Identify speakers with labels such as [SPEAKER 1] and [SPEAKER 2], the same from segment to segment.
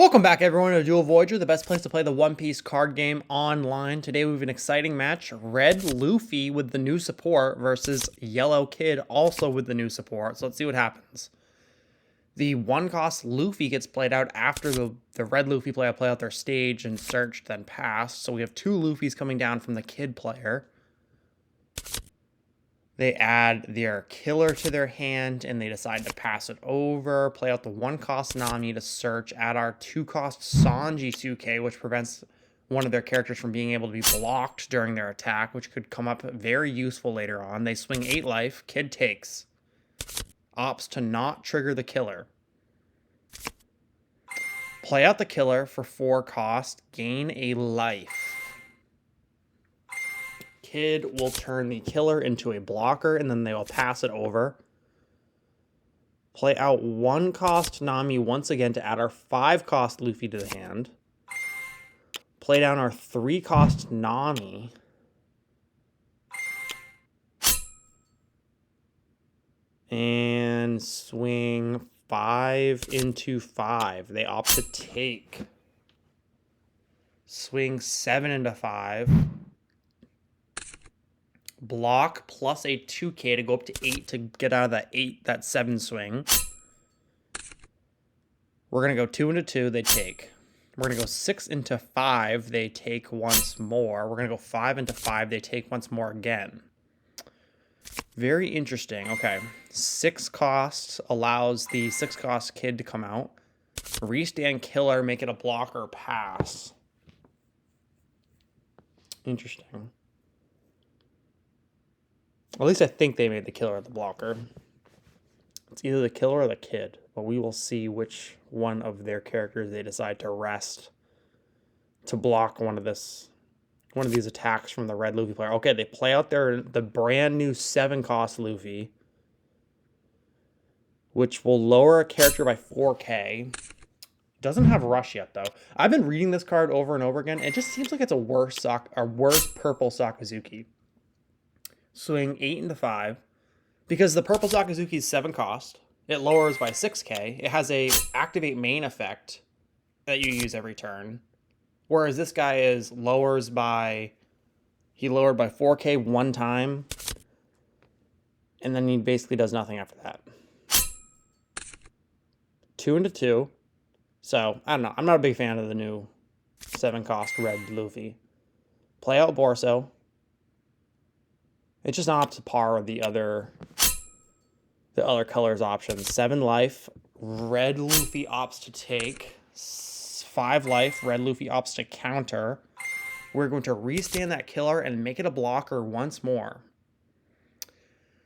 [SPEAKER 1] Welcome back, everyone, to Dual Voyager, the best place to play the One Piece card game online. Today we have an exciting match. Red Luffy with the new support versus Yellow Kid also with the new support. So let's see what happens. The one-cost Luffy gets played out after the Red Luffy play out their stage and searched, then passed. So we have two Luffys coming down from the Kid player. They add their killer to their hand, and they decide to pass it over, play out the one-cost Nami to search, add our two-cost Sanji Suke, which prevents one of their characters from being able to be blocked during their attack, which could come up very useful later on. They swing 8 life, Kid takes. Opts to not trigger the killer. Play out the killer for 4 cost, gain a life. Kid will turn the killer into a blocker, and then they will pass it over. Play out 1-cost Nami once again to add our 5-cost Luffy to the hand. Play down our 3-cost Nami. And swing 5 into 5. They opt to take. Swing 7 into 5. Block plus a 2k to go up to 8 to get out of that 7 swing. We're going to go 2 into 2, they take. We're going to go 6 into 5, they take once more. We're going to go 5 into 5, they take once more again. Very interesting. Okay. 6 costs allows the 6-cost Kid to come out. Restand killer, make it a blocker pass. Interesting. At least I think they made the killer the blocker. It's either the killer or the Kid, but we will see which one of their characters they decide to rest to block one of these attacks from the Red Luffy player. Okay, they play out the brand new 7-cost Luffy, which will lower a character by 4k. Doesn't have rush yet, though. I've been reading this card over and over again. It just seems like it's a worse purple Sakazuki. Swing 8 into 5. Because the purple Sakazuki is 7 cost, it lowers by 6k. It has a activate main effect that you use every turn. Whereas this guy lowered by 4k one time. And then he basically does nothing after that. 2 into 2. So, I don't know. I'm not a big fan of the new 7-cost Red Luffy. Play out Borso. It's just not up to par with the other colors options. 7 life, Red Luffy opts to take. 5 life, Red Luffy opts to counter. We're going to restand that killer and make it a blocker once more.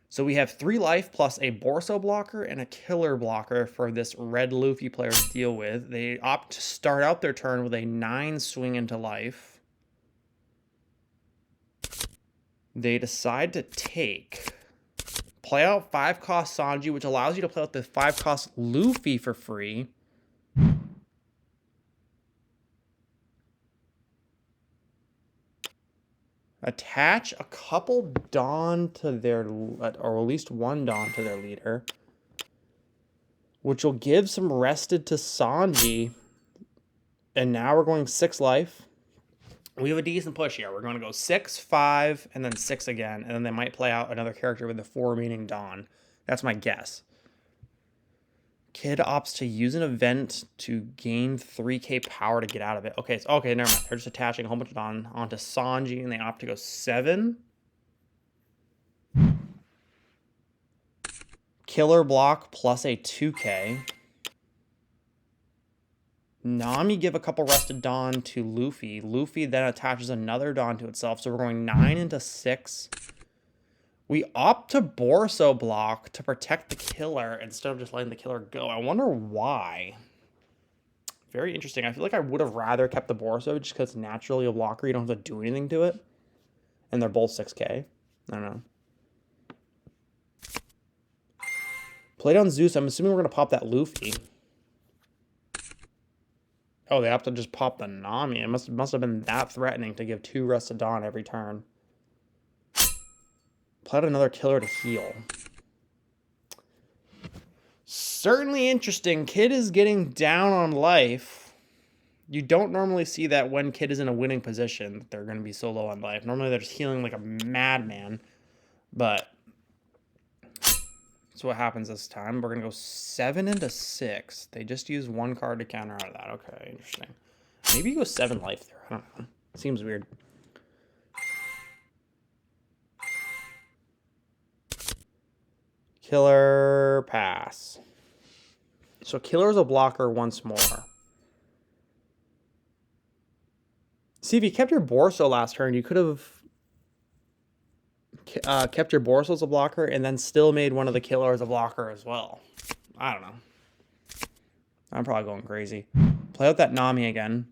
[SPEAKER 1] So we have 3 life plus a Borso blocker and a killer blocker for this Red Luffy player to deal with. They opt to start out their turn with a 9 swing into life. They decide to take. Play out 5-cost Sanji, which allows you to play out the 5-cost Luffy for free. Attach a couple Dawn to their, or at least 1 Dawn to their leader, which will give some rested to Sanji. And now we're going 6 life. We have a decent push here. We're going to go 6, 5, and then 6 again. And then they might play out another character with the 4 remaining Dawn. That's my guess. Kid opts to use an event to gain 3k power to get out of it. Okay, never mind. They're just attaching a whole bunch of Dawn onto Sanji, and they opt to go 7. Killer block plus a 2k. Nami give a couple rested Dawn to Luffy. Luffy then attaches another Dawn to itself. So we're going 9 into 6. We opt to Borso block to protect the killer instead of just letting the killer go. I wonder why. Very interesting. I feel like I would have rather kept the Borso just because it's naturally a blocker. You don't have to do anything to it. And they're both 6k. I don't know. Play down Zeus. I'm assuming we're going to pop that Luffy. Oh, they have to just pop the Nami. It must have been that threatening to give 2 rested Dawn every turn. Play out another killer to heal. Certainly interesting. Kid is getting down on life. You don't normally see that when Kid is in a winning position, they're going to be so low on life. Normally they're just healing like a madman. But that's what happens this time. We're going to go 7 into 6. They just use 1 card to counter out of that. Okay, interesting. Maybe you go 7 life there. I don't know. Seems weird. Killer pass. So Killer is a blocker once more. See, if you kept your Borso last turn, you could have kept your Borso as a blocker and then still made one of the Killers a blocker as well. I don't know. I'm probably going crazy. Play out that Nami again.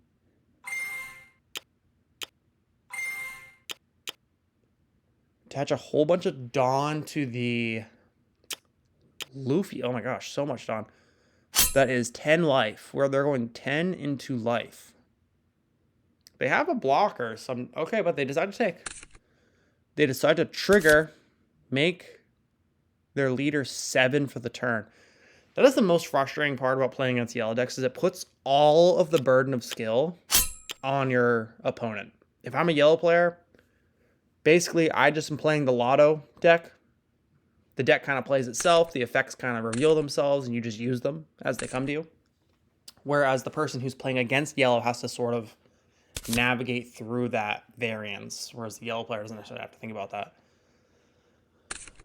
[SPEAKER 1] Attach a whole bunch of Dawn to the Luffy. Oh my gosh, so much Dawn. That is 10 life, where they're going 10 into life. They have a blocker. Okay, but they decide to take. They decide to trigger, make their leader 7 for the turn. That is the most frustrating part about playing against yellow decks, is it puts all of the burden of skill on your opponent. If I'm a yellow player, basically I just am playing the Lotto deck. The deck kind of plays itself. The effects kind of reveal themselves, and you just use them as they come to you. Whereas the person who's playing against yellow has to sort of navigate through that variance, whereas the yellow player doesn't necessarily have to think about that.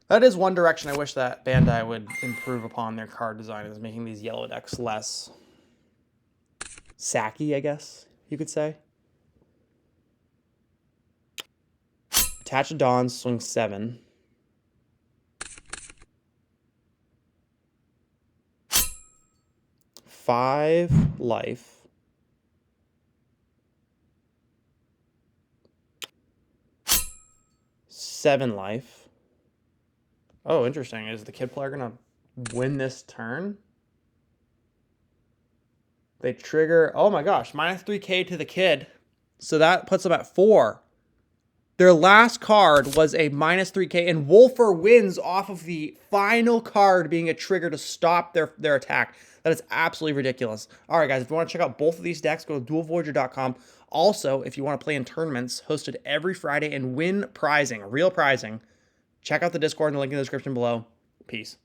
[SPEAKER 1] That is one direction I wish that Bandai would improve upon their card design, is making these yellow decks less sacky, I guess you could say. Attach a Dawn, swing 7. Five life. Seven life. Oh, interesting. Is the Kid player going to win this turn? They trigger. Oh my gosh. Minus 3k to the Kid. So that puts them at 4. Their last card was a minus 3k, and Wolfer wins off of the final card being a trigger to stop their attack. That is absolutely ridiculous. All right, guys, if you want to check out both of these decks, go to duelvoyager.com. Also, if you want to play in tournaments hosted every Friday and win prizing, real prizing, check out the Discord in the link in the description below. Peace.